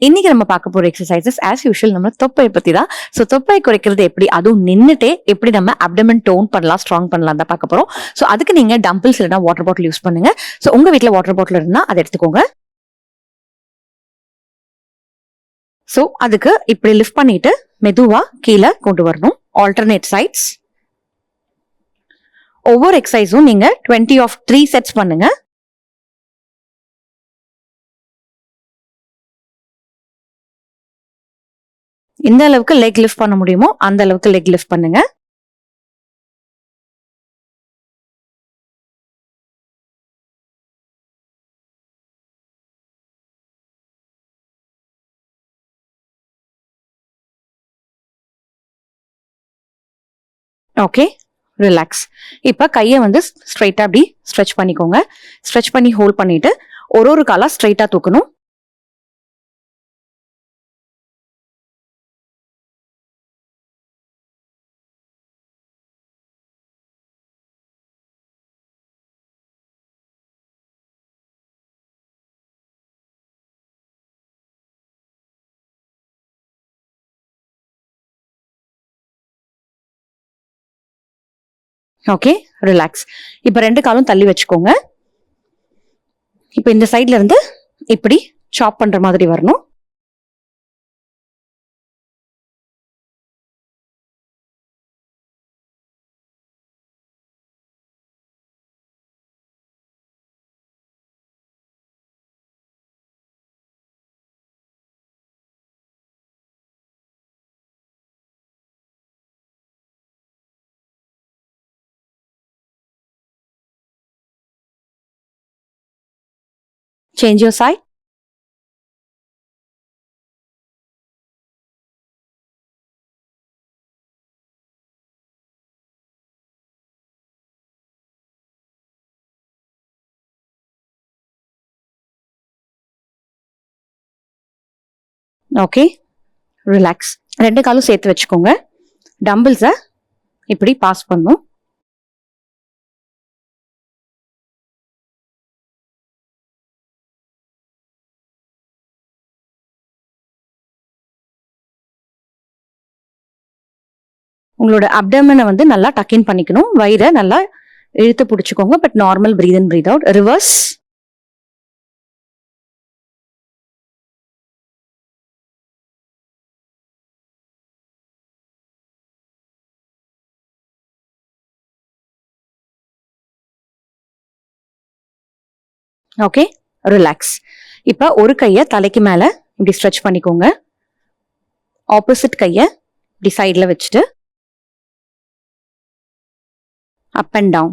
இன்னைக்கு நம்ம பார்க்க போற எக்ஸசைசஸ் ஆஸ் யூஷுவல் நம்ம தொப்பை பத்தி தான். ஸோ தொப்பை குறைக்கிறது எப்படி, அதுவும் நின்னுட்டே எப்படி நம்ம அப்டமன் டோன் பண்ணலாம், ஸ்ட்ராங் பண்ணலாம் தான் பார்க்க போறோம். ஸோ அதுக்கு நீங்க டம்பிள்ஸ் இல்லைனா வாட்டர் பாட்டில் யூஸ் பண்ணுங்க. ஸோ உங்க வீட்டில் வாட்டர் பாட்டில் இருந்தா அதை எடுத்துக்கோங்க. ஸோ அதுக்கு இப்படி லிஃப்ட் பண்ணிட்டு மெதுவா கீழே கொண்டு வரணும். Alternate sides. ஒவ்வொரு எக்ஸசைஸும் நீங்க 20 of 3 செட்ஸ் பண்ணுங்க. எந்த அளவுக்கு லெக் லிஃப்ட் பண்ண முடியுமோ அந்த அளவுக்கு லெக் லிஃப்ட் பண்ணுங்க. Okay, relax. இப்ப கையை வந்து ஸ்ட்ரைட்டா அப்படி ஸ்ட்ரெச் பண்ணிக்கோங்க. ஸ்ட்ரெச் பண்ணி ஹோல்ட் பண்ணிட்டு ஒரு காலா ஸ்ட்ரைட்டா தூக்கணும். Okay, relax. இப்ப 2 காலும் தள்ளி வச்சுக்கோங்க. இப்ப இந்த சைட்ல இருந்து இப்படி சாப் பண்ற மாதிரி வரணும். Change your side. Okay, relax. 2 காலும் சேர்த்து வச்சுக்கோங்க. டம்பிள்ஸை இப்படி பாஸ் பண்ணும். உங்களோட அப்டமனை வந்து நல்லா டக்கின் பண்ணிக்கணும். வயிறை நல்லா இழுத்து பிடிச்சுக்கோங்க. But normal breath in breath out. Reverse. Okay, relax. இப்ப ஒரு கையை தலைக்கு மேல இப்படி ஸ்ட்ரெச் பண்ணிக்கோங்க. ஆப்போசிட் கையை இப்படி சைட்ல வச்சுட்டு up and down.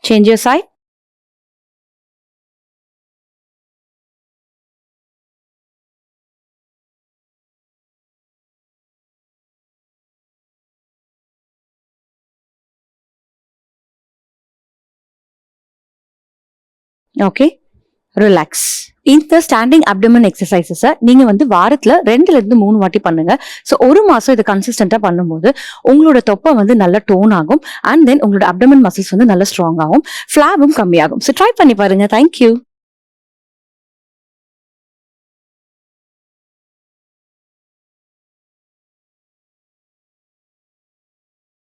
Change your side. Okay, relax. இந்த ஸ்டாண்டிங் அப்டமன் எக்ஸசைசஸை நீங்க வந்து வாரத்துல 2 to 3 வாட்டி பண்ணுங்க. ஸோ 1 மாசம் இது கன்சிஸ்டன்டா பண்ணும்போது உங்களோட தொப்பை வந்து நல்ல டோன் ஆகும். அண்ட் தென் உங்களோட அப்டமன் மசில்ஸ் வந்து நல்ல ஸ்ட்ராங் ஆகும். ஃபிளாபும் கம்மியாகும். ஸோ ட்ரை பண்ணி பாருங்க. தேங்க்யூ.